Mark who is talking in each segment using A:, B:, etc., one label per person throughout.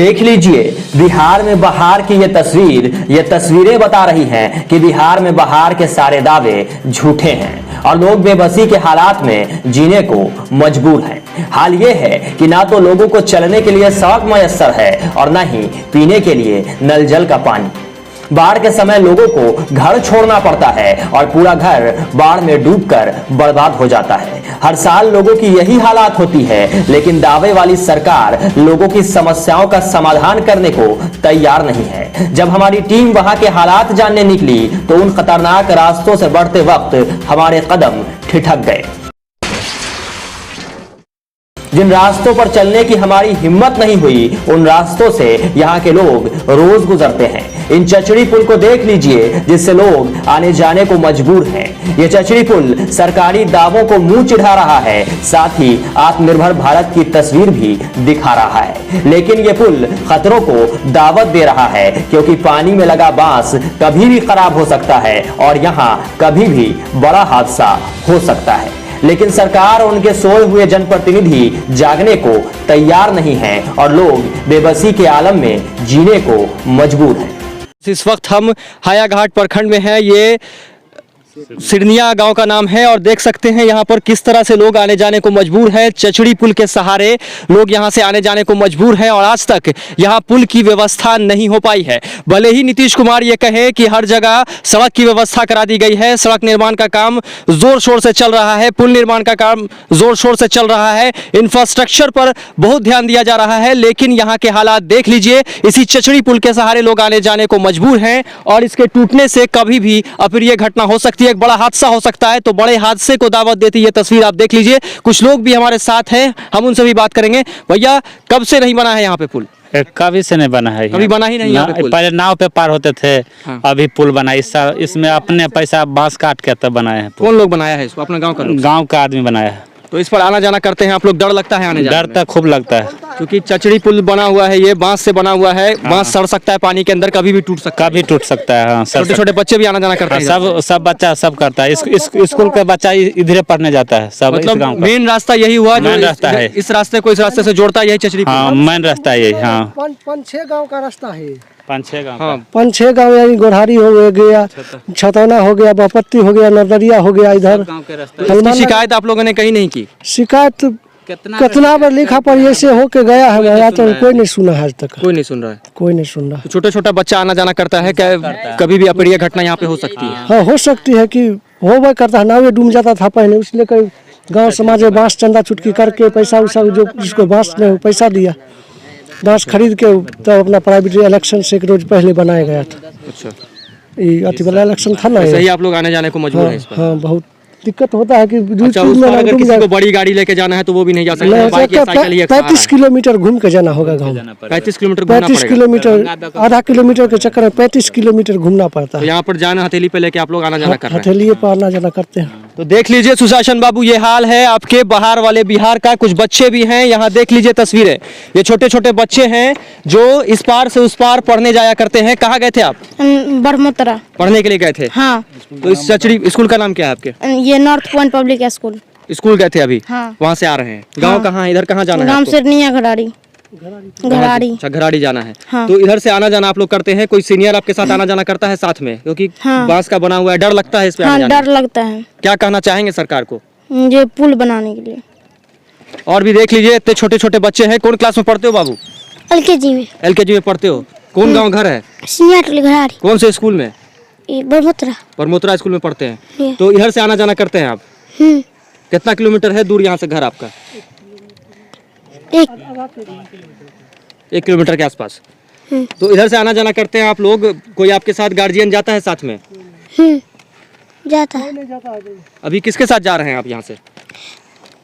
A: देख लीजिए बिहार में बहार की ये तस्वीरें बता रही हैं कि बिहार में बहार के सारे दावे झूठे हैं और लोग बेबसी के हालात में जीने को मजबूर हैं। हाल ये है कि ना तो लोगों को चलने के लिए सड़क मयस्सर है और ना ही पीने के लिए नल जल का पानी। बाढ़ के समय लोगों को घर छोड़ना पड़ता है और पूरा घर बाढ़ में डूबकर बर्बाद हो जाता है। हर साल लोगों की यही हालात होती है, लेकिन दावे वाली सरकार लोगों की समस्याओं का समाधान करने को तैयार नहीं है। जब हमारी टीम वहां के हालात जानने निकली तो उन खतरनाक रास्तों से बढ़ते वक्त हमारे कदम ठिठक गए। जिन रास्तों पर चलने की हमारी हिम्मत नहीं हुई, उन रास्तों से यहाँ के लोग रोज गुजरते हैं। इन चचड़ी पुल को देख लीजिए जिससे लोग आने जाने को मजबूर हैं। ये चचड़ी पुल सरकारी दावों को मुंह चिढ़ा रहा है, साथ ही आत्मनिर्भर भारत की तस्वीर भी दिखा रहा है। लेकिन ये पुल खतरों को दावत दे रहा है, क्योंकि पानी में लगा बांस कभी भी खराब हो सकता है और यहाँ कभी भी बड़ा हादसा हो सकता है। लेकिन सरकार और उनके सोए हुए जनप्रतिनिधि जागने को तैयार नहीं हैं और लोग बेबसी के आलम में जीने को मजबूर हैं। इस वक्त हम हायाघाट प्रखंड में हैं। ये सिडनिया गांव का नाम है और देख सकते हैं यहाँ पर किस तरह से लोग आने जाने को मजबूर है। चचड़ी पुल के सहारे लोग यहाँ से आने जाने को मजबूर हैं और आज तक यहाँ पुल की व्यवस्था नहीं हो पाई है। भले ही नीतीश कुमार ये कहे कि हर जगह सड़क की व्यवस्था करा दी गई है, सड़क निर्माण का काम जोर शोर से चल रहा है, पुल निर्माण का काम जोर शोर से चल रहा है, इंफ्रास्ट्रक्चर पर बहुत ध्यान दिया जा रहा है, लेकिन यहाँ के हालात देख लीजिए। इसी चचड़ी पुल के सहारे लोग आने जाने को मजबूर हैं और इसके टूटने से कभी भी अप्रिय घटना हो सकती है, एक बड़ा हादसा हो सकता है। तो बड़े हादसे को दावत देती ये तस्वीर आप देख लीजिए। कुछ लोग भी हमारे साथ हैं, हम उनसे भी बात करेंगे। भैया, कब से नहीं बना है यहाँ पे पुल?
B: कभी से नहीं बना है,
A: कभी बना ही नहीं।
B: पहले नाव पे पार होते थे। हाँ। अभी पुल बना, इसमें अपने पैसा बांस काट के तब बनाए हैं।
A: कौन लोग बनाया है इसको? अपना गांव का लोग?
B: गांव का आदमी बनाया है।
A: तो इस पर आना जाना करते हैं आप लोग? डर लगता है आने जाने?
B: डर तो खूब लगता है,
A: क्योंकि चचड़ी पुल बना हुआ है, ये बांस से बना हुआ है। बांस सड़ सकता है पानी के अंदर, कभी भी टूट सकता है।
B: कभी टूट सकता है। हाँ,
A: छोटे छोटे बच्चे भी आना जाना करते हैं।
B: सब बच्चा सब करता है। स्कूल का बच्चा इधर पढ़ने जाता है सब।
A: मतलब मेन रास्ता यही हुआ जो
B: रास्ता है।
A: इस रास्ते को इस रास्ते से जोड़ता है, यही चचड़ी पुल।
B: हाँ, मेन रास्ता है यही। हाँ,
C: 5-6 गांव का रास्ता है।
B: 5-6 गाँव।
A: हाँ,
C: 5-6 गांव, यानी गोढ़ारी हो गया, छतौना हो गया, बपत्ती हो गया, नरदरिया हो गया। इधर
A: इसकी शिकायत आप लोगों ने कहीं नहीं की?
C: शिकायत कितना बार लिखा पर ऐसे होके गया है, या तो कोई नहीं सुना है आज तक।
A: कोई नहीं सुन रहा है?
C: कोई नहीं सुन रहा।
A: छोटा छोटा बच्चा आना जाना करता है, क्या कभी भी अप्रिय घटना यहाँ पे हो सकती है?
C: हाँ, हो सकती है कि हो करता है। नाव डूब जाता था पहले, इसलिए कई गाँव समाज में बांस चंदा चुटकी करके पैसा उसा जो जिसको बांस ने पैसा दिया, बांस खरीद के तो अपना प्राइवेट इलेक्शन से एक रोज पहले बनाया गया था।
A: अच्छा,
C: ये अति बड़ा इलेक्शन था ना।
A: सही, आप लोग आने जाने को मजबूर हैं इस पर?
C: हाँ, बहुत दिक्कत होता है कि
A: अच्छा, उस पर अगर किसी को बड़ी गाड़ी लेके जाना है तो वो भी नहीं जा सकता?
C: 35 किलोमीटर घूम के जाना होगा गाँव।
A: 35 किलोमीटर?
C: 35 किलोमीटर, आधा किलोमीटर के चक्कर में 35 किलोमीटर घूमना पड़ता है।
A: यहाँ पर जाना हथेली पे लेके आप लोग आना जाना कर रहे हैं?
C: हथेली पर आना जाना करते हैं।
A: तो देख लीजिए सुशासन बाबू, ये हाल है आपके बाहर वाले बिहार का। कुछ बच्चे भी हैं यहाँ, देख लीजिए तस्वीरें। ये छोटे छोटे बच्चे हैं जो इस पार से उस पार पढ़ने जाया करते हैं। कहाँ गए थे आप?
D: बरमोतरा
A: पढ़ने के लिए गए थे?
D: हाँ।
A: तो इस चचड़ी स्कूल का नाम क्या है आपके?
D: ये north point public school.
A: School गए थे अभी?
D: हाँ।
A: वहाँ से आ रहे हैं? गाँव कहाँ है? इधर कहाँ जाना है?
D: गाँव सिडनिया घराड़ी।
A: अच्छा, घराड़ी जाना है।
D: हाँ।
A: तो इधर से आना जाना आप लोग करते हैं? कोई सीनियर आपके साथ आना जाना करता है साथ में? क्योंकि
D: हाँ।
A: बांस का बना हुआ है, डर लगता है इस पे?
D: हाँ, डर लगता है।
A: क्या कहना चाहेंगे सरकार को?
D: ये पुल बनाने के लिए।
A: और भी देख लीजिए, इतने छोटे छोटे बच्चे हैं। कौन क्लास में पढ़ते हो बाबू?
D: LKG में।
A: LKG में पढ़ते हो? कौन गांव घर है?
D: घराड़ी।
A: कौन से स्कूल में?
D: बरमोतरा।
A: परमोतरा स्कूल में पढ़ते हैं। तो इधर से आना जाना करते हैं आप? कितना किलोमीटर है दूर यहाँ से घर आपका? 1 किलोमीटर के आसपास। तो इधर से आना जाना करते हैं आप लोग? कोई आपके साथ गार्जियन जाता है साथ में?
D: जाता है।
A: अभी किसके साथ जा रहे हैं आप यहाँ से?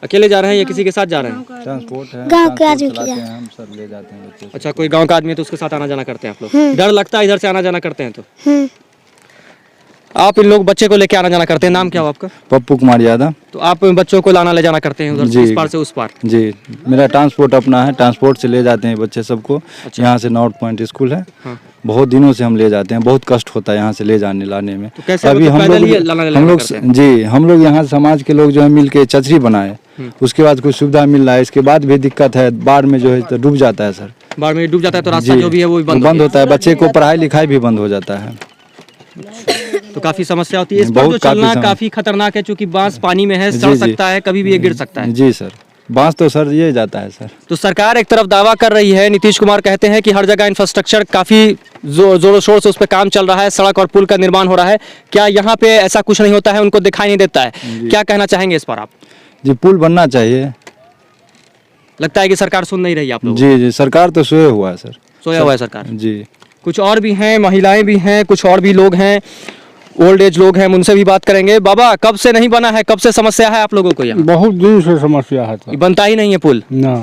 A: अकेले जा रहे हैं या किसी के साथ जा रहे हैं?
E: ट्रांसपोर्ट है,
D: गांव के आदमी
E: चलाते हैं, हम सब ले जाते हैं बच्चे।
A: अच्छा, कोई गांव का आदमी है तो उसके साथ आना जाना करते हैं आप लोग? डर लगता है इधर से आना जाना करते हैं तो? आप इन लोग बच्चे को लेके आना जाना करते हैं? नाम क्या हो आपका?
E: पप्पू कुमार यादव।
A: तो आप बच्चों को लाना ले जाना करते हैं उधर से इस पार से उस पार?
E: जी, मेरा ट्रांसपोर्ट अपना है, ट्रांसपोर्ट से ले जाते हैं बच्चे सबको। अच्छा। यहाँ से नॉर्थ पॉइंट स्कूल है। हाँ। बहुत दिनों से हम ले जाते हैं, बहुत कष्ट होता है यहाँ से ले जाने लाने में।
A: तो कैसे
E: अभी हम लोग यहाँ समाज के लोग जो है मिल के चचरी बनाए, उसके बाद कुछ सुविधा मिल रहा है, इसके बाद भी दिक्कत है। बाढ़ में जो है तो डूब जाता है सर,
F: बाढ़ में डूब जाता है तो रास्ता
E: जी,
F: जो भी है वो भी
E: बंद होता है, बच्चे को पढ़ाई लिखाई भी बंद हो जाता है।
F: तो काफी समस्या होती है। इस पर
E: बहुत
F: जो
E: काफी
F: चलना
E: सम-
F: काफी खतरनाक है, क्योंकि बांस पानी में है,
E: जी,
F: सड़
E: जी।
F: सकता है, कभी भी ये गिर सकता है।
E: जी सर, बांस तो सर ये जाता है सर।
F: तो सरकार एक तरफ दावा कर रही है, नीतीश कुमार कहते हैं कि हर जगह इंफ्रास्ट्रक्चर काफी जोरों शोर से उस पर काम चल रहा है, सड़क और पुल का निर्माण हो रहा है। क्या यहाँ पे ऐसा कुछ नहीं होता है, उनको दिखाई नहीं देता है? क्या कहना चाहेंगे इस पर आप?
E: जी, पुल बनना चाहिए।
F: लगता है कि सरकार सुन नहीं रही आप लोग?
E: जी जी, सरकार तो सोए हुआ है सर।
F: सोया हुआ है सरकार।
E: जी,
F: कुछ और भी हैं, महिलाएं भी हैं, कुछ और भी लोग हैं, ओल्ड एज लोग हैं, हम उनसे भी बात करेंगे। बाबा, कब से नहीं बना है, कब से समस्या है आप लोगों को यहाँ?
C: बहुत दिन से समस्या है
F: ये बनता ही नहीं है पुल।
C: ना,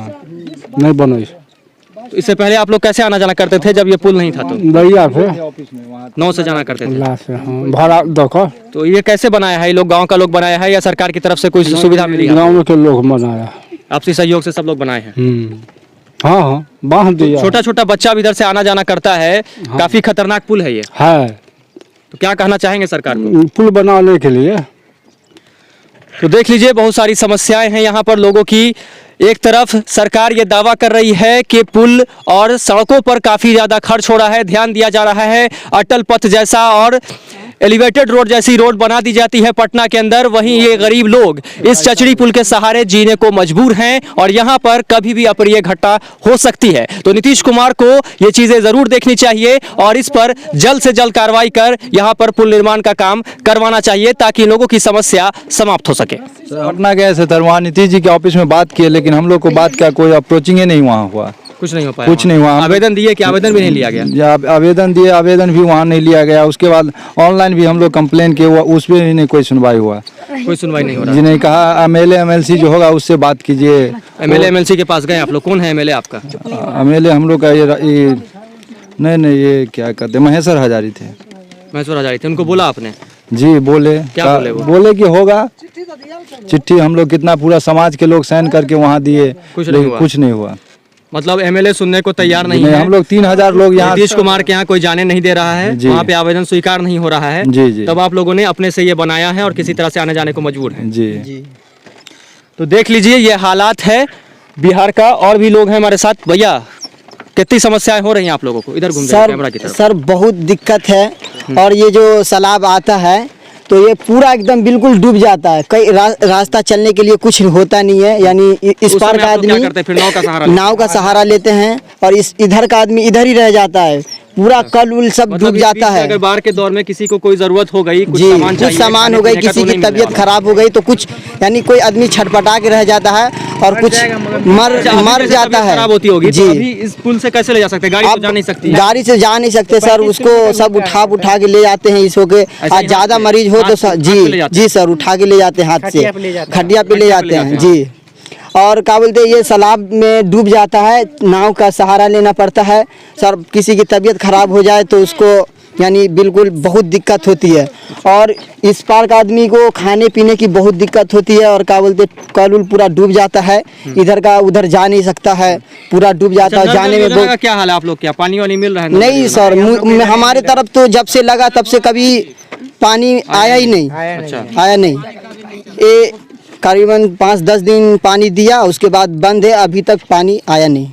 C: नहीं बनो।
F: तो इससे पहले आप लोग कैसे आना जाना करते थे जब ये पुल नहीं था? तो
C: दैया से
F: 9 से जाना करते थे।
C: भाड़ा दो।
F: तो ये कैसे बनाया है? ये लोग गांव का लोग बनाया है या सरकार की तरफ से कोई सुविधा मिली है?
C: गाँव के लोग बनाया।
F: आपसी सहयोग से सब लोग बनाए हैं।
C: हाँ हाँ, बांध दिया।
F: छोटा छोटा बच्चा भी इधर से आना जाना करता है, काफी खतरनाक पुल है ये।
C: है,
F: तो क्या कहना चाहेंगे सरकार को?
C: पुल बनाने के लिए।
F: तो देख लीजिए, बहुत सारी समस्याएं हैं यहाँ पर लोगों की। एक तरफ सरकार ये दावा कर रही है कि पुल और सड़कों पर काफी ज्यादा खर्च हो रहा है, ध्यान दिया जा रहा है, अटल पथ जैसा और एलिवेटेड रोड जैसी रोड बना दी जाती है पटना के अंदर। वहीं ये गरीब लोग इस चचड़ी पुल के सहारे जीने को मजबूर हैं और यहाँ पर कभी भी अप्रिय घटना हो सकती है। तो नीतीश कुमार को ये चीजें जरूर देखनी चाहिए और इस पर जल्द से जल्द कार्रवाई कर यहाँ पर पुल निर्माण का काम करवाना चाहिए ताकि लोगों की समस्या समाप्त हो सके।
E: पटना गए थे सर, वहाँ नीतीश जी के ऑफिस में बात किए, लेकिन हम लोग को बात का कोई अप्रोचिंग ही नहीं वहाँ हुआ।
F: कुछ नहीं हो पाया।
E: कुछ नहीं हुआ।
F: आवेदन दिए कि आवेदन भी नहीं लिया गया?
E: या आवेदन दिए, आवेदन भी वहाँ नहीं लिया गया। उसके बाद ऑनलाइन भी हम लोग कंप्लेन किए, हुआ उस पर भी नहीं कोई सुनवाई हुआ।
F: कोई सुनवाई नहीं हो रहा।
E: जिन्हें कहा एमएलए एमएलसी जो होगा उससे बात कीजिए।
F: एमएलए एमएलसी के पास गए आप लोग? कौन है एमएलए आपका?
E: एमएलए हम लोग का ये नहीं ये क्या कहते, महेश्वर हजारी थे।
F: महेश्वर हजारी थे, उनको बोला आपने?
E: जी बोले।
F: क्या बोले वो?
E: बोले कि होगा चिट्ठी, हम लोग कितना पूरा समाज के लोग साइन करके वहाँ दिए,
F: कुछ नहीं हुआ।
E: कुछ नहीं हुआ।
F: मतलब एमएलए सुनने को तैयार नहीं है।
E: हम लोग 3000 लोग यहाँ,
F: नीतीश कुमार के यहाँ कोई जाने नहीं दे रहा है,
E: जी।
F: वहाँ पे आवेदन स्वीकार नहीं हो रहा है।
E: जी जी
F: तब आप लोगों ने अपने से ये बनाया है और किसी तरह से आने जाने को मजबूर है।
E: जी।
F: तो देख लीजिए, ये हालात है बिहार का। और भी लोग हैं हमारे साथ। भैया, कितनी समस्याएं हो रही हैं आप लोगों को? इधर घूम जाइए कैमरा की तरफ।
G: सर बहुत दिक्कत है। और ये जो सैलाब आता है तो ये पूरा एकदम बिल्कुल डूब जाता है। कई रास्ता चलने के लिए कुछ होता नहीं है, यानी इस
F: उस
G: पार
F: समय
G: का
F: आप लोग क्या
G: आदमी
F: करते हैं? फिर नाव का सहारा
G: लेते हैं और इस इधर का आदमी इधर ही रह जाता है। पूरा कल उल सब
F: मतलब
G: डूब
F: इस
G: जाता
F: बीच में
G: है।
F: अगर बाढ़ के दौर में किसी को कोई जरूरत हो गई, कुछ
G: जी,
F: सामान
G: कुछ
F: चाहिए,
G: सामान हो
F: खाने
G: गई,
F: पीने का,
G: किसी
F: तो
G: की
F: नहीं मिलने
G: तबीयत
F: वाला।
G: खराब हो गई तो कुछ, यानी कोई आदमी छटपटा के रह जाता है और कुछ मर जाता
F: तबीयत
G: है।
F: खराब होती होगी तो
G: जी,
F: अभी इस पुल से कैसे ले जा सकते हैं? गाड़ी तो जा नहीं सकती है।
G: गाड़ी से जा नहीं सकते सर, उसको सब उठा के ले जाते हैं। इसको के आज ज्यादा मरीज हो तो जी सर उठा के ले जाते हैं, हाथ से खटिया पे ले जाते हैं जी। और क्या बोलते हैं, ये सैलाब में डूब जाता है, नाव का सहारा लेना पड़ता है सर। किसी की तबीयत खराब हो जाए तो उसको यानी बिल्कुल बहुत दिक्कत होती है। और इस पार का आदमी को खाने पीने की बहुत दिक्कत होती है। और क्या बोलते, कल पूरा डूब जाता है, इधर का उधर जा नहीं सकता है, पूरा डूब जाता है। जाने में
F: बहुत क्या हाल है आप लोग? क्या पानी वानी मिल रहा है?
G: नहीं सर, हमारे तरफ तो जब से लगा तब से कभी पानी आया ही नहीं।
F: अच्छा।
G: आया नहीं। ये करीबन 5-10 दिन पानी दिया, उसके बाद बंद है, अभी तक पानी आया नहीं।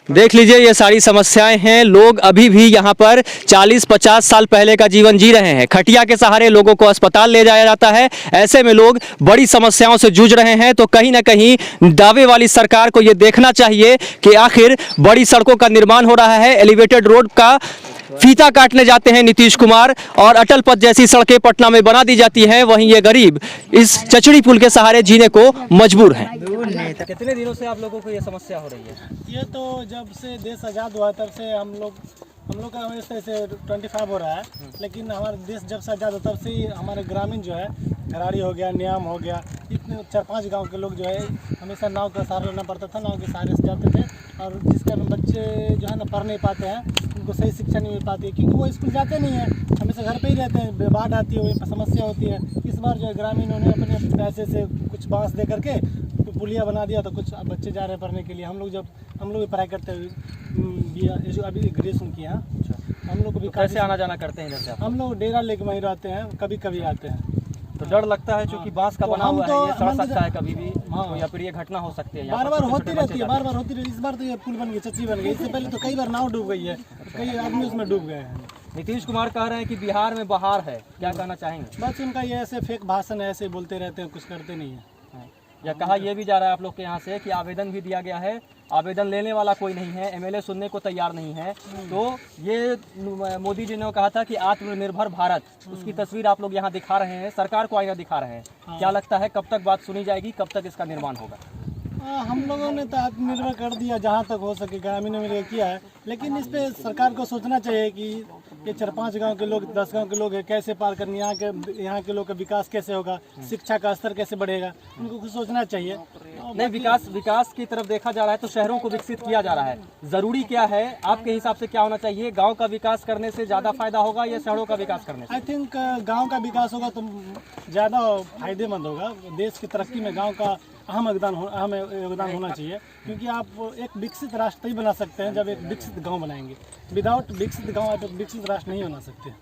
F: देख लीजिए, ये सारी समस्याएं हैं। लोग अभी भी यहाँ पर 40-50 साल पहले का जीवन जी रहे हैं। खटिया के सहारे लोगों को अस्पताल ले जाया जाता है। ऐसे में लोग बड़ी समस्याओं से जूझ रहे हैं। तो कहीं ना कहीं दावे वाली सरकार को ये देखना चाहिए कि आखिर बड़ी सड़कों का निर्माण हो रहा है, एलिवेटेड रोड का फीता काटने जाते हैं नीतीश कुमार और अटल पथ जैसी सड़कें पटना में बना दी जाती हैं। वहीं ये गरीब इस चचड़ी पुल के सहारे जीने को मजबूर हैं। कितने दिनों से आप लोगों को ये समस्या हो रही है?
C: ये तो जब से देश आज़ाद हुआ तब से हम लोग का वैसे 25 हो रहा है। लेकिन हमारा देश जब से आज़ाद हुआ तब से ही हमारे ग्रामीण जो है, घराड़ी हो गया, न्याम हो गया, इतने 4-5 गांव के लोग जो है हमेशा नाव का सहारा लेना पड़ता था। नाव के सहारे से जाते थे और जिस कारण बच्चे जो है ना पढ़ नहीं पाते हैं, उनको सही शिक्षा नहीं मिल पाती है क्योंकि वो स्कूल जाते नहीं हैं, हमेशा घर पे ही रहते हैं। बाढ़ आती है, वहीं पर समस्या होती है। इस बार जो है ग्रामीणों ने अपने पैसे से कुछ बांस दे करके पुलिया बना दिया तो कुछ बच्चे जा रहे हैं पढ़ने के लिए। हम लोग भी पढ़ाई करते हुए अभी ग्रेजुएशन किए हैं। हम लोग भी
F: कैसे आना जाना करते हैं इधर से?
C: हम लोग डेरा लेके वहीं रहते हैं, कभी कभी आते हैं।
F: तो डर लगता है क्योंकि बांस का बना हुआ है, ये सड़ सकता है कभी भी, कोई अप्रिय घटना हो सकती है।
H: बार बार होती रहती है, बार बार होती रहती है। इस बार तो ये पुल बन गई, चच्ची बन गई। इससे पहले तो कई बार नाव डूब गई है, कई आदमी उसमें डूब गए हैं।
F: नीतीश कुमार कह रहे हैं कि बिहार में बहार है, क्या कहना चाहेंगे?
H: बस उनका ये ऐसे फेक भाषण है, ऐसे बोलते रहते हैं, कुछ करते नहीं है।
F: या कहा यह भी जा रहा है आप लोग के यहाँ से कि आवेदन भी दिया गया है, आवेदन लेने वाला कोई नहीं है, एमएलए सुनने को तैयार नहीं है। तो ये मोदी जी ने कहा था कि आत्मनिर्भर भारत, उसकी तस्वीर आप लोग यहाँ दिखा रहे हैं, सरकार को आईना दिखा रहे हैं। क्या लगता है कब तक बात सुनी जाएगी, कब तक इसका निर्माण होगा?
H: हम लोगों ने तो आत्मनिर्भर कर दिया जहाँ तक हो सके, ग्रामीण में किया है। लेकिन इस पे सरकार को सोचना चाहिए कि ये 4-5 गांव के लोग, 10 गांव के लोग कैसे पार करनी, यहाँ के लोग का विकास कैसे होगा, शिक्षा का स्तर कैसे बढ़ेगा, उनको कुछ सोचना चाहिए।
F: नहीं, विकास की तरफ देखा जा रहा है तो शहरों को विकसित किया जा रहा है। जरूरी क्या है आपके हिसाब से, क्या होना चाहिए? गांव का विकास करने से ज्यादा फायदा होगा या शहरों का विकास करने से?
H: आई थिंक गांव का विकास होगा तो ज़्यादा फायदेमंद होगा। देश की तरक्की में गांव का अहम योगदान होना चाहिए, क्योंकि आप एक विकसित राष्ट्र ही बना सकते हैं जब एक विकसित गांव बनाएंगे। विदाउट विकसित गांव आप एक विकसित राष्ट्र नहीं बना सकते।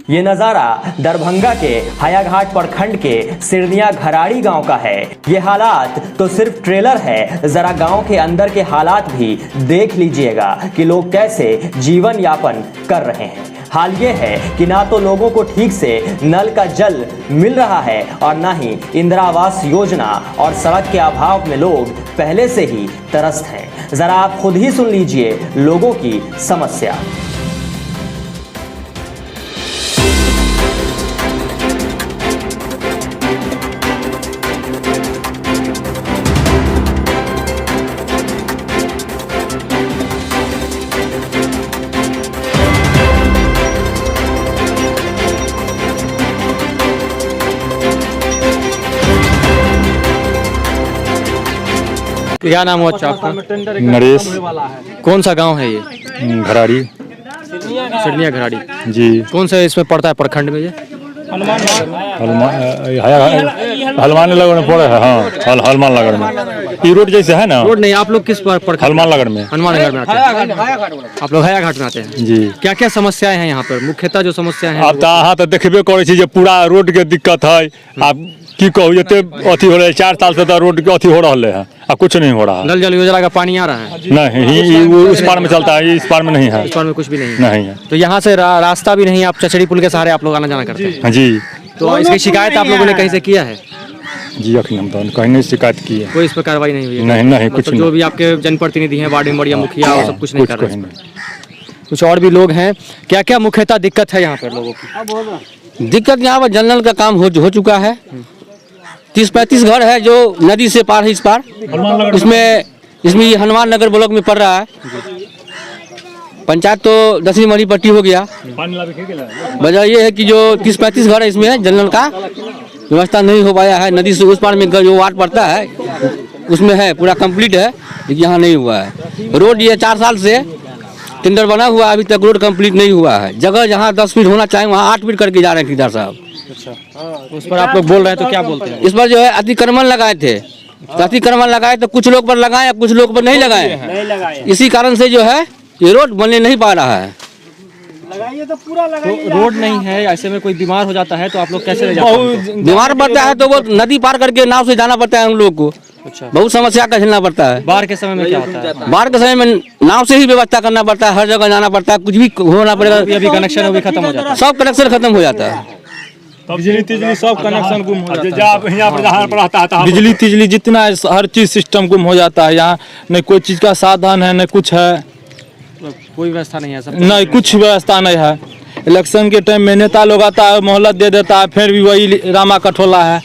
A: ये नज़ारा दरभंगा के हायाघाट प्रखंड के सिरनिया घराड़ी गांव का है। ये हालात तो सिर्फ ट्रेलर है, जरा गांव के अंदर के हालात भी देख लीजिएगा कि लोग कैसे जीवन यापन कर रहे हैं। हाल ये है कि ना तो लोगों को ठीक से नल का जल मिल रहा है और ना ही इंदिरा आवास योजना, और सड़क के अभाव में लोग पहले से ही त्रस्त हैं। जरा आप खुद ही सुन लीजिए लोगों की समस्या।
F: क्या नाम हुआ आपका?
E: नरेश।
F: कौन सा गांव है ये?
E: घराड़ी।
F: सिरनिया घराड़ी
E: जी।
F: कौन सा इसमें पड़ता है प्रखंड में ये?
E: हनुमान नगर में पड़े है। हाँ, हनुमान नगर में। ये रोड जैसे है ना,
F: रोड नहीं, आप लोग किस पर?
E: हनुमान नगर में।
F: हनुमान नगर में आते हैं आप लोग, हायाघाट में आते हैं
E: जी।
F: क्या क्या समस्याएं हैं यहाँ पर, मुख्यतः जो समस्या है?
E: अब तो अहाँ तो देखबे करे छी जे पूरा रोड के दिक्कत है। आप की कहू, एते अथी हो रहा है, 4 साल से तो रोड के अथी हो रहा है, अब कुछ नहीं हो रहा है।
F: नल जल योजना का पानी आ रहा है?
E: नहीं, वो उस पार में चलता है, इस पार में नहीं है।
F: इस पार में कुछ भी नहीं
E: है।
F: तो यहाँ से रास्ता भी नहीं, आप चचड़ी पुल के सहारे आप लोग आना जाना करते हैं?
E: जी।
F: तो इसकी शिकायत आप लोगों ने कहीं से किया है?
E: जी, अखिल हम तो कहीं नहीं शिकायत की है।
F: कोई इस पर कार्रवाई नहीं हुई है?
E: नहीं, कुछ
F: जो भी आपके जनप्रतिनिधि हैं, वार्ड मेंबर या मुखिया, वो सब कुछ नहीं कर रहे हैं? कुछ और भी लोग हैं, क्या क्या मुख्यतः दिक्कत है यहाँ पर लोगों की?
I: दिक्कत यहाँ पर जनरल का काम हो चुका है। 30-35 घर है जो नदी से पार है, इस पार इसमें ये हनुमान नगर ब्लॉक में पड़ रहा है। पंचायत तो 10वीं मरी पट्टी हो गया। वजह ये है कि जो 30-35 घर है इसमें जनरल का व्यवस्था नहीं हो पाया है। नदी से उस पार में जो वार्ड पड़ता है उसमें है, पूरा कंप्लीट है, लेकिन यहाँ नहीं हुआ है। रोड ये 4 साल से टेंडर बना हुआ, अभी तक रोड कंप्लीट नहीं हुआ है। जगह जहाँ 10 फीट होना चाहिए वहाँ 8 फीट करके जा रहे हैं ठेकेदार साहब।
F: उस पर आप लोग बोल रहे हैं तो क्या बोलते हैं?
I: इस पर जो है अतिक्रमण लगाए थे, अतिक्रमण लगाए तो कुछ लोग पर लगाए, कुछ लोग पर नहीं लगाए। इसी कारण से जो है ये रोड बनने नहीं पा रहा है।
H: लगाइए तो पूरा लगाइए।
F: तो रोड नहीं है, ऐसे में कोई बीमार हो जाता है तो आप लोग कैसे ले जाते हैं?
I: बीमार पड़ता है तो वो नदी पार करके नाव से जाना पड़ता है हम लोग को।
F: अच्छा।
I: बहुत समस्या का झेलना पड़ता है।
F: बाढ़ के समय में क्या होता है?
I: बाढ़ के समय में नाव से ही व्यवस्था करना पड़ता है, हर जगह जाना पड़ता है, कुछ भी होना पड़ेगा।
F: अभी कनेक्शन भी खत्म हो जाता है,
I: सब कनेक्शन खत्म हो जाता है।
E: बिजली सब कनेक्शन गुम हो जाता है।
J: बिजली तिजली जितना हर चीज सिस्टम गुम हो जाता है। यहाँ नहीं कोई चीज का साधन है, न कुछ है,
F: कोई व्यवस्था नहीं है, सब
J: नहीं कुछ व्यवस्था नहीं है। इलेक्शन के टाइम में नेता लोग आता है, मोहलत दे देता है, फिर भी वही रामा कठोला है,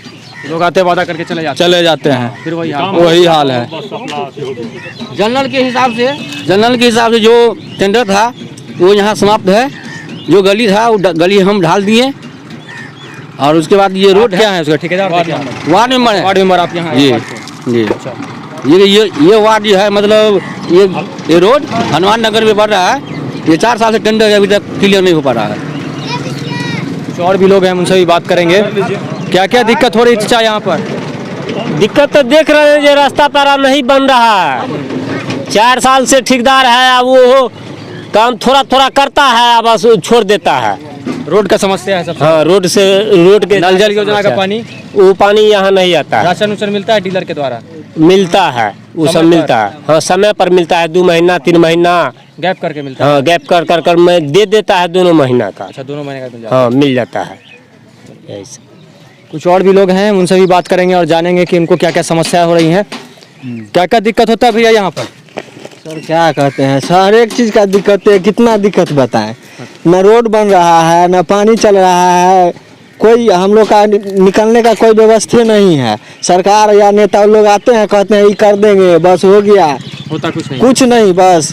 F: लोग आते वादा करके चले जाते
J: हैं,
F: फिर वही
J: हाल है।
I: जनरल के हिसाब से जो टेंडर था वो यहाँ समाप्त है। जो गली था वो गली हम ढाल दिए, और उसके बाद ये रोड
F: क्या है उसका ठेकेदार?
I: वार्ड मेंबर है।
F: वार्ड मेंबर आप यहाँ?
I: जी। ये वार्ड जो है, मतलब ये रोड हनुमान नगर में बढ़ रहा है। ये 4 साल से टेंडर अभी तक क्लियर नहीं हो पा रहा है।
F: कुछ और भी लोग हैं, उनसे भी बात करेंगे। क्या क्या दिक्कत हो रही है चाचा यहाँ पर?
K: दिक्कत तो देख रहे हैं, ये रास्ता तारा नहीं बन रहा है। 4 साल से ठेकेदार है, वो काम थोड़ा थोड़ा करता है, बस छोड़ देता है।
F: रोड का समस्या है सबसे।
K: हाँ, रोड के
F: नल जल योजना का पानी,
K: वो पानी यहाँ नहीं आता है।
F: राशन उशन मिलता है डीलर के द्वारा?
K: मिलता है, वो सब मिलता है। हाँ, समय पर मिलता है, 2 महीना 3 महीना
F: गैप करके मिलता है।
K: हाँ, गैप कर मैं दे देता है दोनों महीना का।
F: अच्छा, दोनों महीने का मिल जाता
K: हाँ, मिल जाता है ऐसे।
F: कुछ और भी लोग हैं, उनसे भी बात करेंगे और जानेंगे कि उनको क्या क्या समस्या हो रही है, क्या क्या दिक्कत होता है भैया यहाँ पर।
G: सर क्या कहते हैं, हर एक चीज़ का दिक्कत है, कितना दिक्कत बताएं। न रोड बन रहा है, न पानी चल रहा है, कोई हम लोग का निकलने का कोई व्यवस्था नहीं है। सरकार या नेता लोग आते हैं, कहते हैं ये कर देंगे, बस हो गया,
F: होता कुछ नहीं।
G: कुछ नहीं, बस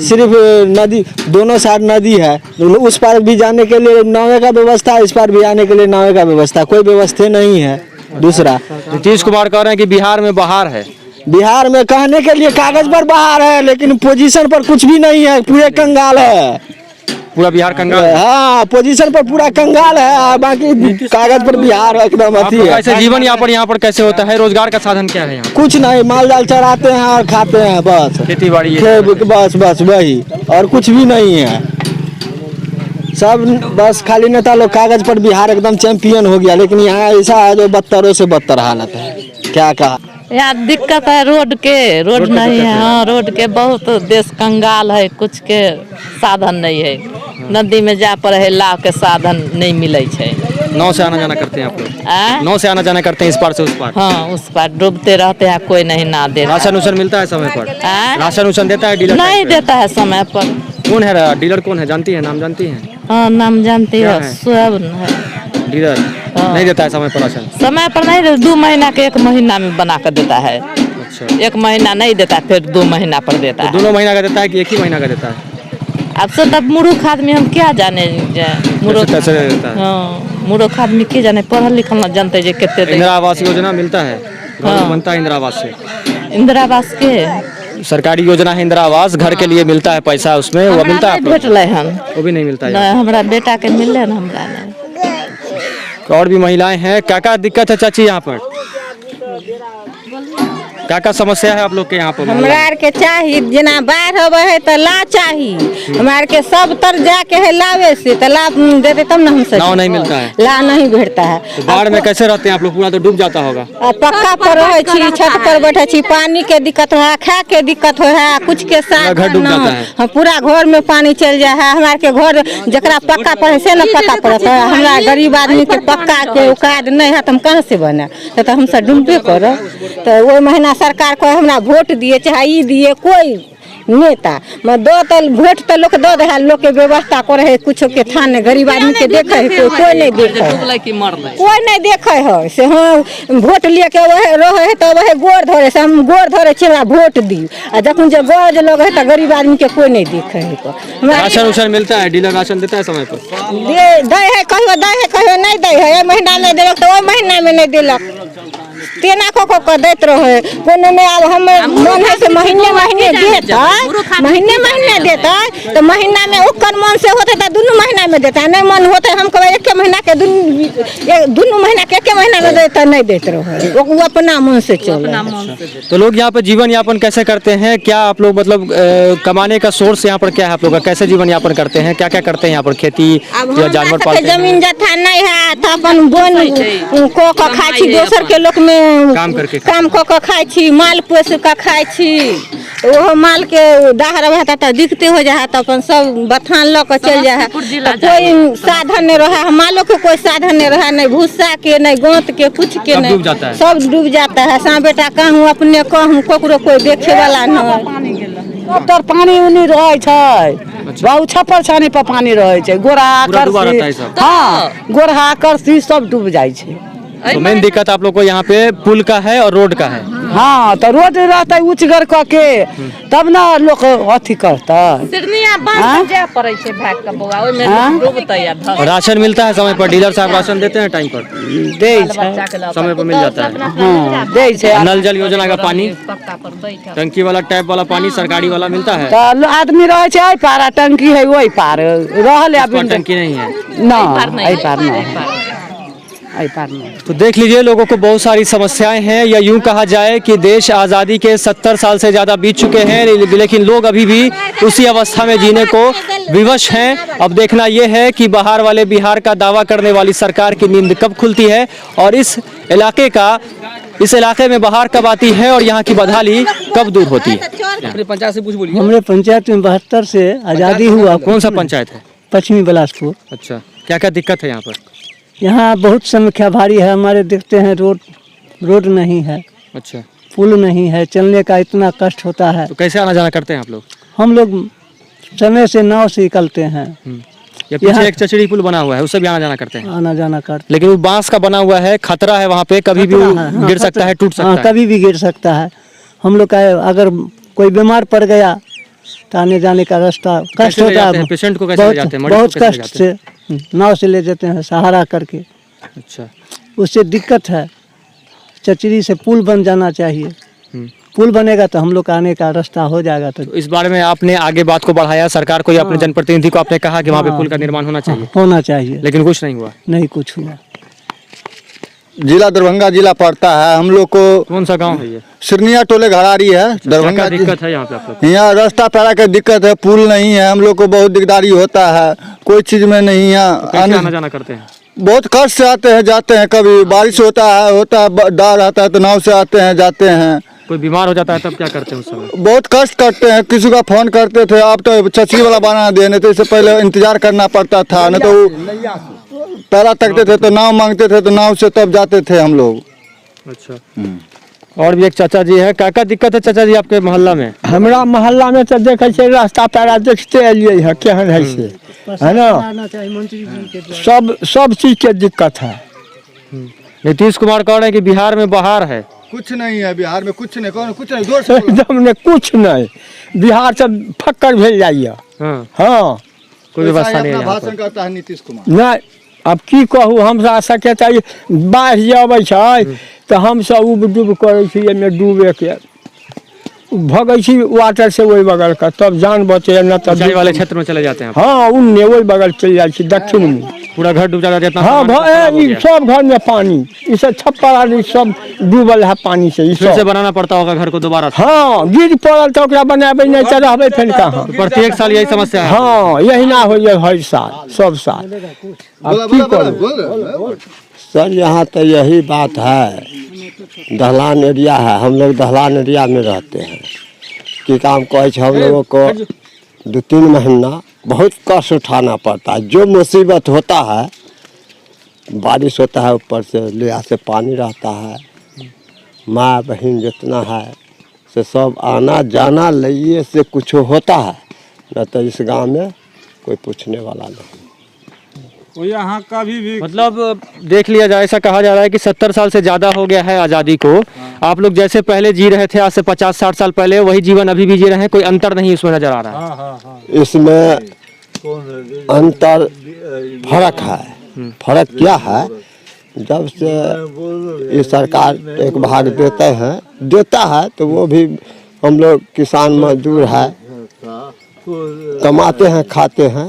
G: सिर्फ नदी, दोनों साइड नदी है, उस पार भी जाने के लिए नावे का व्यवस्था, इस पार भी आने के लिए नावे का व्यवस्था, कोई व्यवस्था नहीं है। दूसरा
F: नीतीश कुमार कह रहे हैं कि बिहार में बाहर है।
G: बिहार में कहने के लिए कागज पर बाहर है, लेकिन पोजीशन पर कुछ भी नहीं है, पूरे कंगाल है।
F: पूरा बिहार कंगाल है।
G: हाँ, पोजीशन पर पूरा कंगाल है, बाकी कागज पर बिहार एकदम अथी है।
F: ऐसे जीवन यापन यहाँ पर कैसे होता है? रोजगार का साधन क्या है यहाँ?
G: कुछ नहीं, माल जाल चराते हैं और खाते हैं, बस
F: खेती बाड़ी
G: बस वही, और कुछ भी नहीं है। सब बस खाली नेता लोग कागज पर बिहार एकदम चैंपियन हो गया, लेकिन यहाँ ऐसा है जो बदतरों से बदतर हालत है। क्या कहा,
L: यहाँ दिक्कत है रोड नहीं है। हाँ, रोड के बहुत देश कंगाल है, कुछ के साधन नहीं है। नदी में जा पर है, लाव के साधन नहीं मिले छे।
F: नाव से आना जाना करते हैं आप लोग? नाव से आना जाना करते हैं इस पार से उस पार?
L: हाँ, उस पार डूबते रहते हैं, कोई नहीं ना देता।
F: राशन उशन मिलता है समय पर? राशन उशन देता है डीलर?
L: नहीं देता है समय पर।
F: कौन है डीलर, कौन है जानती है, नाम जानती है?
L: हाँ, नाम जानती है, स्वयं है
F: डीलर। नहीं देता है समय पर राशन?
L: समय पर नहीं देता, 2 महीना के 1 महीना में बना कर देता है।
F: अच्छा,
L: 1 महीना नहीं देता, फिर 2 महीना पर देता है।
F: दोनों महीना का देता है कि एक ही महीना का देता है?
L: अब से तब मूर्ख आदमी हम क्या जाने,
F: कैसे देता है?
L: हाँ, मूर्ख आदमी क्या जाने, पढ़ल लिखल न जानते जे कितने दे।
F: इंदिरा आवास योजना मिलता है? घर बनता है इंदिरा आवास से?
L: इंदिरा आवास के
F: सरकारी योजना है इंदिरा आवास, घर के लिए मिलता है पैसा, उसमें वो मिलता है? वो भी नहीं मिलता है?
L: नहीं, हमारा बेटा के मिले ना, हमरा नहीं।
F: और भी महिलाएं हैं। क्या क्या दिक्कत है चाची यहाँ पर? क्या क्या समस्या है आप लोग के यहाँ पर?
M: हमरा के चाहिए जना बाढ़ होवे है तो ला चाहिए, हमारे के सब तर जाके है लावे से तो ला देते तब ना हमसे।
F: नाव नहीं मिलता है?
M: ला नहीं भेटता है।
F: तो बाढ़ में कैसे रहते हैं आप लोग? पूरा तो डूब जाता होगा।
M: पक्का पर रहे छी, छत पर बैठे छी, पानी के दिक्कत है, खाए के दिक्कत हो है, कुछ के साथ
F: घर डूब जाता है?
M: हम पूरा घर में पानी चल जाए है। हमारे के घर जरा पक्का पर है से न पता पड़ता है, हमरा गरीब आदमी के पक्का के औकात नहीं है तो हम कहाँ से बने, तो हमसे डूबे करो। तो वो महीना सरकार को हमरा वोट दिए चाहे ई दिए कोई नेता मैं दो तो वोट तो लोग दो दे, लोग के व्यवस्था करे है, कुछ के थाने गरीब आदमी के देखे है, कोई नहीं देखे, कोई नहीं देखे है से। हाँ, वोट लिए के वह रहे है तो वह गोर धरे से हम गोर धरे छी, हमरा वोट दी, और जखन जो गोर लोग है तो गरीब आदमी के कोई नहीं देखे है।
F: राशन उशन मिलता है? डीलर राशन देता है समय पर?
M: दे है कहियो नहीं दे है, महीना नहीं देलक तो वो महीना में नहीं देलक, तेना को देते रहे। कोनो में अब हम मन है से महीने देता, महीने देता तो महीना में ओकर मन से होते तो दोनों महीना में देता, नहीं मन होते हम कहे एक महीना के दोनों महीना के एक महीना में देता, नहीं देते रहे, वो अपना मन से चले।
F: तो लोग यहाँ पे जीवन यापन कैसे करते हैं? क्या आप लोग मतलब कमाने का सोर्स यहाँ पर क्या है आप लोग का? कैसे जीवन यापन करते हैं? क्या क्या करते हैं यहाँ पर? खेती या जानवर पालते हैं?
M: जमीन जथा नहीं है तो अपन बोन को खाई छी, दोसर के लोग में काम को खाई छी, माल पोस के खाई छी, वो माल के दाहर रहता तो दिखते हो जाए तो अपन सब बथान लो के चल जाए, कोई साधन नहीं रहा, मालो के कोई साधन नहीं रहा, नहीं भूसा के नहीं गोंत के कुछ के नहीं, सब डूब जाता है। सा बेटा कहूँ अपने कहूँ कोकरो कोई देखे वाला नहीं,
N: तो पानी उनी रहे छै, बहुत छप्पर छानी पर पानी रहे छै, गोरा कर हाँ गोरा कर सब डूब जाए छै।
F: तो मेन दिक्कत आप लोग को यहाँ पे पुल का है और रोड का है?
N: हाँ, तो रोड रहता है उचगर क के तब ना लोग अथी करता।
F: राशन मिलता है समय पर? डीलर साहब राशन देते हैं टाइम पर?
N: दे
F: समय पर मिल जाता है?
N: हाँ, दे।
F: नल जल योजना का पानी, टंकी वाला टैप वाला पानी सरकारी वाला मिलता है?
N: तो आदमी रहे छै पार, टंकी है वही पार रहल,
F: टंकी नहीं है
N: ना पार नहीं। आई पार में।
F: तो देख लीजिए लोगों को बहुत सारी समस्याएं हैं, या यूं कहा जाए कि देश आज़ादी के 70 साल से ज़्यादा बीत चुके हैं, लेकिन लोग अभी भी उसी अवस्था में जीने को विवश हैं। अब देखना यह है कि बाहर वाले बिहार का दावा करने वाली सरकार की नींद कब खुलती है और इस इलाके में बाहर कब आती है और यहाँ की बदहाली कब दूर होती है। अपने पंचायत से पूछ बोलिए।
C: हमरे पंचायत में 72 से आज़ादी हुआ।
F: कौन सा पंचायत है?
C: पश्चिमी बिलासपुर।
F: अच्छा, क्या क्या दिक्कत है यहाँ पर?
C: यहाँ बहुत संख्या भारी है हमारे, देखते हैं रोड नहीं है।
F: अच्छा,
C: पुल नहीं है, चलने का इतना कष्ट होता है।
F: तो कैसे आना जाना करते हैं आप लोग?
C: हम लोग समय से नाव से निकलते हैं।
F: या पीछे एक चचड़ी पुल बना हुआ है, उससे भी आना जाना करते हैं?
C: आना जाना करते,
F: लेकिन वो बांस का बना हुआ है, खतरा है वहाँ पे, कभी भी गिर सकता है, टूट सकता है।
C: कभी भी गिर सकता है। हम लोग का अगर कोई बीमार पड़ गया तो आने जाने का रास्ता कष्ट होता है।
F: पेशेंट को कैसे ले जाते हैं?
C: बहुत कष्ट से नाव से ले जाते हैं, सहारा करके।
F: अच्छा,
C: उससे दिक्कत है। चचरी से पुल बन जाना चाहिए। पुल बनेगा तो हम लोग का आने का रास्ता हो जाएगा। तो
F: इस बारे में आपने आगे बात को बढ़ाया, सरकार को या अपने जनप्रतिनिधि को आपने कहा कि वहाँ पे पुल का निर्माण होना चाहिए, लेकिन कुछ नहीं हुआ?
C: नहीं कुछ हुआ।
E: जिला दरभंगा जिला पड़ता है हम लोग को।
F: कौन सा गांव है ये?
E: सिरनिया टोले घरारी है, दरभंगा।
F: दिक्कत है यहाँ पे आप लोग?
E: यहाँ रास्ता पैरा का दिक्कत है, पुल नहीं है, हम लोग को बहुत दिकदारी होता है, कोई चीज में नहीं है।
F: आना जाना करते हैं?
E: बहुत कष्ट से आते हैं जाते हैं, कभी बारिश होता है डर आता है तो नाव से आते हैं जाते हैं।
F: कोई बीमार हो जाता है तब क्या करते हैं उस समय?
E: बहुत कष्ट करते हैं, किसी का फोन करते थे, अब तो चचरी वाला बना देने, तो इससे पहले इंतजार करना पड़ता था, न तो पैरा तकते थे तो नाव मांगते थे तो नाव से तब जाते थे हम लोग।
F: अच्छा, और भी एक चाचा जी है। क्या दिक्कत है चाचा जी आपके मोहल्ला में?
K: हमारा मोहल्ला में तो देखे रास्ता पैरा देखते एलिए है केहन है से, है ना, सब चीज के दिक्कत है।
F: नीतीश कुमार कह रहे हैं कि बिहार में बाहर है।
E: कुछ नहीं है बिहार में, कुछ नहीं, कुछ नहीं, जोर से
K: एकदम ने कुछ नहीं, बिहार से फक्कर भेज जाइए। हाँ,
F: कोई व्यवस्था नहीं है।
E: भाषण करता है नीतीश कुमार।
K: नहीं, अब की कहूँ, हमरा सबके चाहिए बाढ़ अबै छै तो हम सब उब डूब करे छी, एमे डूबे के भगै छी वाटर से वही बगल का, तब जान बचे, न तो
F: ऊंचाई वाले क्षेत्र में चले जाते हैं।
K: हाँ, उन्ने वही बगल चले जाए छी, दक्षिण में
F: पूरा घर डूब जाता है।
K: हाँ, सब घर में पानी, इसे छप्पर आदि सब डूबल है पानी से।
F: फिर से बनाना पड़ता होगा घर को दोबारा?
K: हाँ, गिर पड़ल तो ओकरा बनाबे नहीं तो रहबे फिर कहाँ।
F: प्रत्येक साल यही समस्या है?
K: हाँ, यही ना हो हर साल, सब साल। अब की करूं
O: सर, यहाँ तो यही बात है, दहलान एरिया है, हम लोग दहलान एरिया में रहते हैं। कि काम कहे हम लोगों को 2-3 महीना बहुत कष्ट उठाना पड़ता है। जो मुसीबत होता है, बारिश होता है, ऊपर से लिया से पानी रहता है, माँ बहन जितना है से सब आना जाना लिए से कुछ होता है, न तो इस गांव में कोई पूछने वाला नहीं।
J: वो यहाँ कभी भी
F: मतलब देख लिया जाए, ऐसा कहा जा रहा है कि 70 साल से ज़्यादा हो गया है आज़ादी को। आप लोग जैसे पहले जी रहे थे आज से 50-60 साल पहले, वही जीवन अभी भी जी रहे हैं, कोई अंतर नहीं इसमें नजर आ रहा है?
O: इसमें अंतर फर्क है। फर्क क्या है, जब से ये सरकार एक भाग देता है तो वो भी हम लोग किसान मजदूर है, कमाते हैं खाते हैं,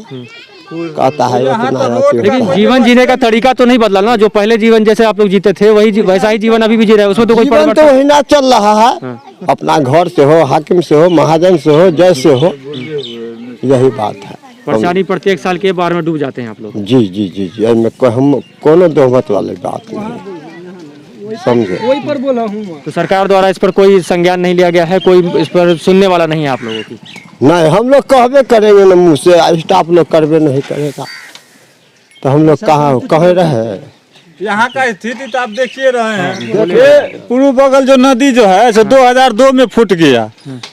O: कहता है
F: लेकिन जीवन जीने का तरीका तो नहीं बदला ना? जो पहले जीवन जैसे आप लोग जीते थे वही वैसा ही जीवन अभी भी जी रहे हैं, उसमें तो कोई
O: जीवन तो वही ना चल रहा है। अपना घर से हो, हाकिम से हो, महाजन से हो, जैसे हो, यही बात है।
F: परेशानी प्रत्येक साल के बार में डूब जाते हैं आप लोग?
O: जी जी जी जी, हम कोनो दोहमत वाली बात नहीं, समझे?
F: वही पर बोला हूँ। तो सरकार द्वारा इस पर कोई संज्ञान नहीं लिया गया है, कोई इस पर सुनने वाला नहीं है आप लोगों की?
O: नहीं, हम लोग कहबे करेंगे ना मुँह से, स्टाफ लोग करबे नहीं करेगा तो हम लोग कहाँ रहे।
J: यहाँ का स्थिति तो आप देखिए रहे हैं। ये पूर्व बगल जो नदी जो है सो 2002 में फूट गया।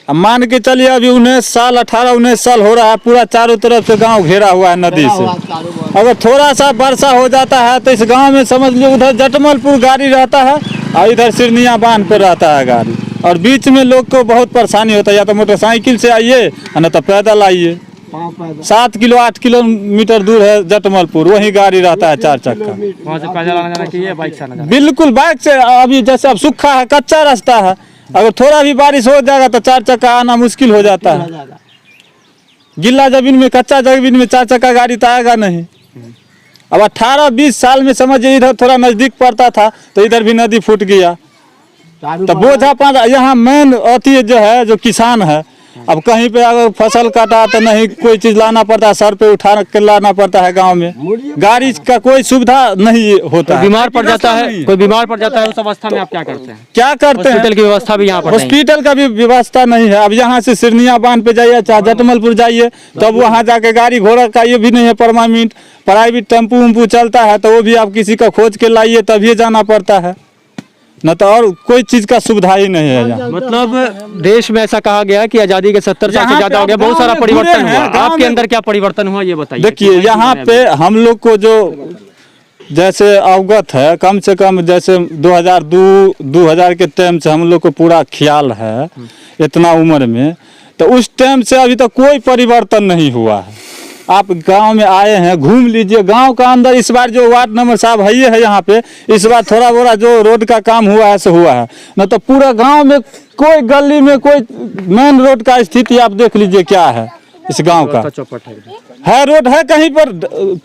J: अब मान के चलिए अभी 18-19 साल हो रहा है, पूरा चारों तरफ से गांव घेरा हुआ है नदी से। अगर थोड़ा सा वर्षा हो जाता है तो इस गांव में समझ लो उधर जटमलपुर गाड़ी रहता है और इधर सिरनिया बांध पे रहता है गाड़ी, और बीच में लोग को बहुत परेशानी होता है। या तो मोटरसाइकिल से आइए न तो पैदल आइए। 7 किलो 8 किलोमीटर दूर है जटमलपुर, वहीं गाड़ी रहता है 4 चक्का।
F: वहाँ से पैदल आना जाना चाहिए, बाइक से आना जाना?
J: बिल्कुल बाइक से। अभी जैसे अब सूखा है, कच्चा रास्ता है, अगर थोड़ा भी बारिश हो जाएगा तो 4 चक्का आना मुश्किल हो जाता है। गिल्ला जमीन में, कच्चा जमीन में 4 चक्का गाड़ी तो आएगा नहीं। अब 18-20 साल में समझिए इधर थोड़ा नजदीक पड़ता था तो इधर भी नदी फूट गया। तो बोझा पाना यहाँ मेन अति जो है जो किसान है, अब कहीं पे अगर फसल काटा तो नहीं कोई चीज लाना पड़ता है, सर पे उठा के लाना पड़ता है। गांव में गाड़ी का कोई सुविधा नहीं होता है।
F: बीमार पड़ जाता है, कोई बीमार पड़ जाता है उस अवस्था में आप क्या करते हैं?
J: क्या करते हैं?
F: हॉस्पिटल की व्यवस्था भी यहाँ पर
J: हॉस्पिटल का भी व्यवस्था नहीं है। अब यहाँ से सिरनिया बांध पे जाइए चाहे जटमलपुर जाइए तब वहाँ जाके गाड़ी घोड़ा का ये भी नहीं है परमानेंट। प्राइवेट टेम्पू उम्पू चलता है तो वो भी आप किसी का खोज के लाइए तभी जाना पड़ता है, न तो और कोई चीज का सुविधा ही नहीं है यहाँ।
F: मतलब देश में ऐसा कहा गया कि आजादी के 70 साल से ज्यादा हो गया, बहुत सारा परिवर्तन हुआ। आपके अंदर क्या परिवर्तन हुआ ये बताइए।
J: देखिए यहाँ पे हम लोग को जो जैसे अवगत है कम से कम जैसे 2002-2000 के टाइम से हम लोग को पूरा ख्याल है इतना उम्र में, तो उस टाइम से अभी तक कोई परिवर्तन नहीं हुआ है। आप गांव में आए हैं घूम लीजिए, गांव का अंदर इस बार जो वार्ड नंबर साहब है यहाँ पे इस बार थोड़ा बोरा जो रोड का काम हुआ है सो हुआ है, न तो पूरा गांव में कोई गली में कोई मेन रोड का स्थिति आप देख लीजिए क्या है इस गांव का। है रोड है कहीं पर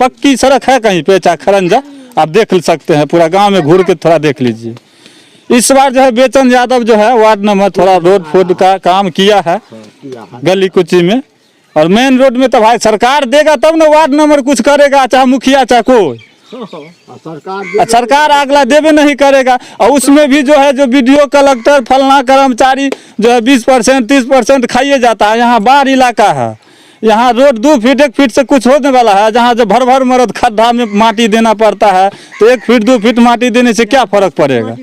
J: पक्की सड़क है कहीं पे चाहे खरंजा आप देख सकते हैं, पूरा गाँव में घूर के थोड़ा देख लीजिए। इस बार जो है बेचन यादव जो है वार्ड नंबर थोड़ा रोड फोड का काम किया है गली कुची में, और मेन रोड में तो भाई सरकार देगा तब ना वार्ड नंबर कुछ करेगा, चाहे मुखिया चाहे कोई सरकार अगला देवे नहीं करेगा। और उसमें भी जो है जो वीडियो कलेक्टर फलना कर्मचारी जो है 20% 30% खाइए जाता है। यहाँ बाढ़ इलाका है, यहाँ रोड 2 फीट 1 फीट से कुछ होने वाला है, जहाँ जो भर भर मरद खड्डा में माटी देना पड़ता है तो 1 फीट 2 फीट माटी देने से क्या फर्क पड़ेगा।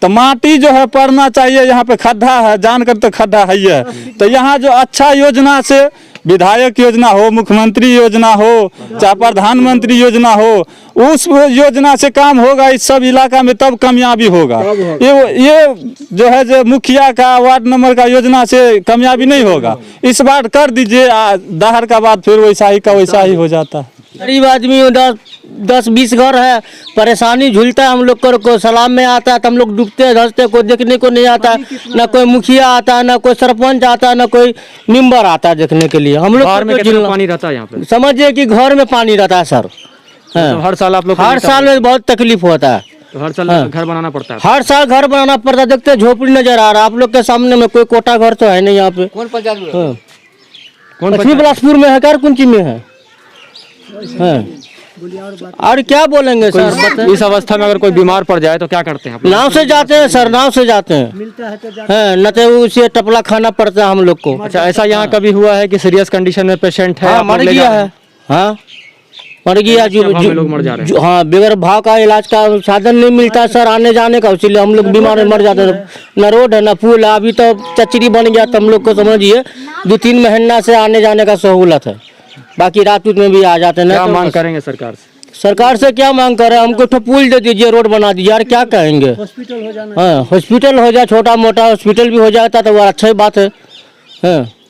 J: तो माटी जो है पड़ना चाहिए, यहाँ पे खड्डा है जानकर तो खड्डा है ही है। तो यहाँ जो अच्छा योजना से विधायक योजना हो, मुख्यमंत्री योजना हो, चाहे प्रधानमंत्री योजना हो, उस योजना से काम होगा इस सब इलाका में तब कामयाबी होगा। ये जो है जो मुखिया का वार्ड नंबर का योजना से कामयाबी नहीं होगा। इस बार कर दीजिए, दहर का बाद फिर वैसा ही का वैसा ही हो जाता है।
N: गरीब आदमी 10-20 घर है, परेशानी झूलता है हम लोग को सलाम में आता है तो हम लोग डूबते धंसते, कोई देखने को नहीं आता, ना कोई मुखिया आता है, ना कोई सरपंच आता है, ना कोई मेंबर आता है देखने के लिए। हम लोग
F: घर में कितना पानी रहता है यहाँ पे?
N: समझिए कि घर में पानी रहता है सर।
F: तो हर साल आप लोग
N: हर साल में बहुत तकलीफ होता है,
F: तो हर साल घर बनाना पड़ता है।
N: हर साल घर बनाना पड़ता है। देखते झोपड़ी नजर आ रहा है आप लोग के सामने में, कोई कोटा घर तो है नहीं यहाँ पे।
F: कौन पंचायत
N: पश्चिमी बिलासपुर में है, कारकुंची में है। और क्या बोलेंगे सर?
F: इस अवस्था में अगर कोई बीमार पड़ जाए तो क्या करते हैं?
N: नाव से जाते हैं सर, नाव से जाते हैं, न तो उसे टपला खाना पड़ता है हम लोग को।
F: अच्छा, ऐसा यहाँ कभी हुआ है कि सीरियस कंडीशन में पेशेंट है?
N: हाँ, मर गया है। हाँ, मर गया।
F: लोग मर जा रहे हैं।
N: हाँ, बगैर भाव का इलाज का साधन नहीं मिलता सर आने जाने का, इसलिए हम लोग बीमार में मर जाते हैं। न रोड है न पुल है, अभी तो चचरी बन गया तो हम लोग को समझिए 2-3 महीना से आने जाने का सहूलत है, बाकी रात में भी आ जाते हैं।
F: क्या मांग करेंगे सरकार से?
N: सरकार से क्या मांग कर रहे हैं? हमको तो पुल दे दीजिए, रोड बना दीजिए, यार क्या कहेंगे। हॉस्पिटल हो जाना, हाँ हॉस्पिटल हो जाए, छोटा मोटा हॉस्पिटल भी हो जाता तो वो अच्छा ही बात है।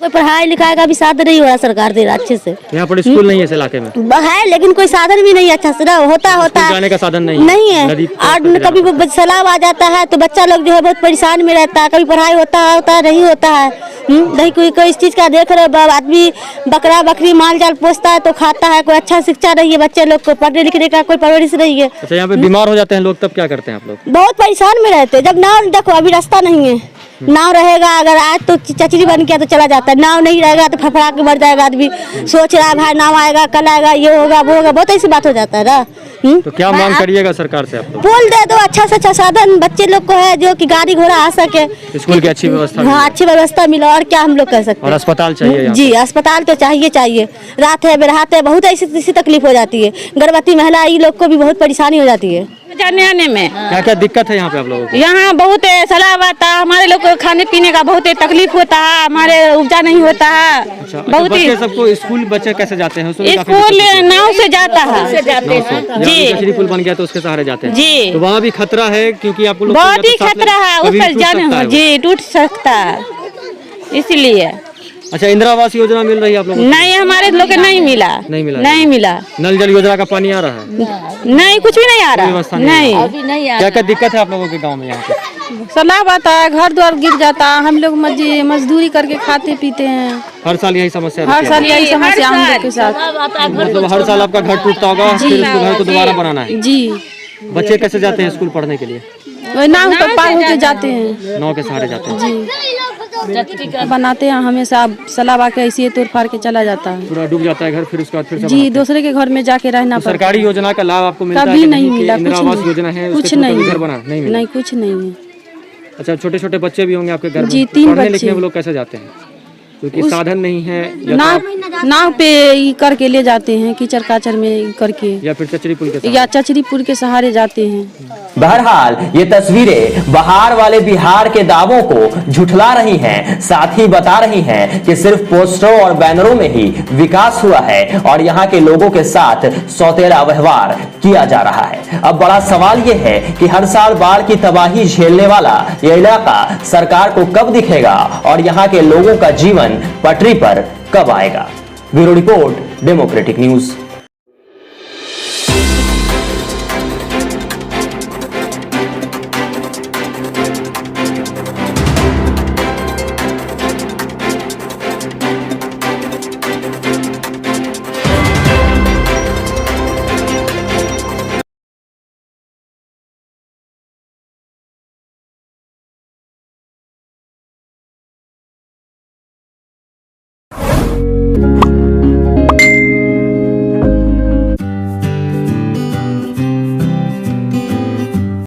D: कोई पढ़ाई लिखाई का भी साधन नहीं हो रहा सरकार दे रहा अच्छे से।
F: यहाँ पर स्कूल नहीं है इस इलाके में?
D: है लेकिन कोई साधन भी नहीं अच्छा से होता
F: जाने का साधन नहीं
D: है। और कभी सैलाब आ जाता है तो बच्चा लोग जो है बहुत परेशान में रहता है, कभी पढ़ाई होता है नहीं होता है। नहीं कोई इस चीज का देख रहे आदमी, बकरा बकरी माल जाल पोसता है तो खाता है, कोई अच्छा शिक्षा नहीं है बच्चे लोग को, पढ़ने लिखने का कोई परवरिश नहीं है।
F: अच्छा, यहाँ पे बीमार हो जाते हैं लोग तब क्या करते हैं आप लोग?
D: बहुत परेशान में रहते हैं। जब नाव देखो अभी रास्ता नहीं है, नाव रहेगा अगर आज तो चचरी बन गया तो चला जाता है, नाव नहीं रहेगा तो फड़फड़ा के मर जाएगा आदमी। सोच रहा है भाई नाव आएगा कल आएगा ये होगा वो होगा, बहुत ऐसी बात हो जाता है ना।
F: तो क्या मांग करिएगा सरकार से आप लोग?
D: पुल दे दो, अच्छा से अच्छा साधन बच्चे लोग को है जो कि गाड़ी घोड़ा आ सके,
F: स्कूल की अच्छी व्यवस्था।
D: हाँ, अच्छी व्यवस्था मिले, और क्या हम लोग कर सकते हैं।
F: और अस्पताल चाहिए
D: जी, अस्पताल तो चाहिए। रात है बेरात है, बहुत ऐसी तकलीफ हो जाती है। गर्भवती महिला ये लोग को भी बहुत परेशानी हो जाती है
L: जाने आने में।
F: क्या क्या दिक्कत है यहाँ पे आप लोगों को?
L: यहाँ बहुत सैलाब आता है, हमारे लोग को खाने पीने का बहुत तकलीफ होता है, हमारे उपजा नहीं होता है। बहुत ही
F: सबको स्कूल बच्चे कैसे जाते हैं?
L: स्कूल नाव से जाता है
F: जी, पुल बन गया तो उसके सहारे जाते हैं
L: जी।
F: तो वहाँ भी खतरा है क्योंकि आपको
L: बहुत ही खतरा है, उस पर जाने जी टूट सकता है इसलिए।
F: अच्छा, इंदिरा आवास योजना मिल रही है आप लोगों को?
L: नहीं, हमारे लोग को नहीं मिला। नहीं मिला।
F: नल जल योजना का पानी आ रहा है?
L: नहीं, कुछ भी नहीं आ रहा।
F: व्यवस्था
L: नहीं।
F: क्या क्या दिक्कत है आप लोगों के गांव में? यहाँ पे
M: सलाब आता है, घर द्वार गिर जाता है, हम लोग मजदूरी करके खाते पीते हैं।
F: हर साल यही समस्या
M: हर
F: रहती है?
M: साल यही समस्या हम लोग के साथ।
F: मतलब हर साल आपका घर टूटता होगा, फिर उसको घर को दोबारा बनाना है।
M: जी।
F: बच्चे कैसे जाते हैं स्कूल पढ़ने के लिए?
M: वही नाव तो पार होके जाते हैं,
F: नाव के सहारे जाते हैं।
M: जी। बनाते हैं हमेशा, सलाब आके ऐसे तोड़ फाड़ के चला जाता है,
F: पूरा डूब जाता है घर, फिर उसके बाद फिर से
M: जी दूसरे के घर में जाके रहना पड़ता है।
F: सरकारी योजना का लाभ आपको मिलता है
M: कभी
F: कि
M: नहीं
F: कि
M: मिला,
F: इंदिरा
M: कुछ
F: आवास
M: नहीं,
F: योजना है
M: कुछ
F: उसके थ्रू
M: नहीं,
F: कभी घर बना नहीं मिला?
M: नहीं कुछ नहीं है।
F: अच्छा, छोटे छोटे बच्चे भी होंगे आपके घर में?
M: जी, 3
F: पढ़ने
M: बच्चे।
F: लिखने वो लोग कैसे जाते हैं? क्योंकि साधन नहीं है या
M: नाव पे ही करके ले जाते हैं, कीचड़ काचड़ में करके,
F: या फिर चचरी पुल के सहारे?
M: या चचरी पुल के सहारे जाते हैं।
A: बहरहाल ये तस्वीरें बहार वाले बिहार के दावों को झुठला रही हैं, साथ ही बता रही हैं कि सिर्फ पोस्टरों और बैनरों में ही विकास हुआ है और यहाँ के लोगों के साथ सौतेला व्यवहार किया जा रहा है। अब बड़ा सवाल ये है कि हर साल बाढ़ की तबाही झेलने वाला ये इलाका सरकार को कब दिखेगा और यहाँ के लोगों का जीवन पटरी पर कब आएगा। Bureau report, democratic news.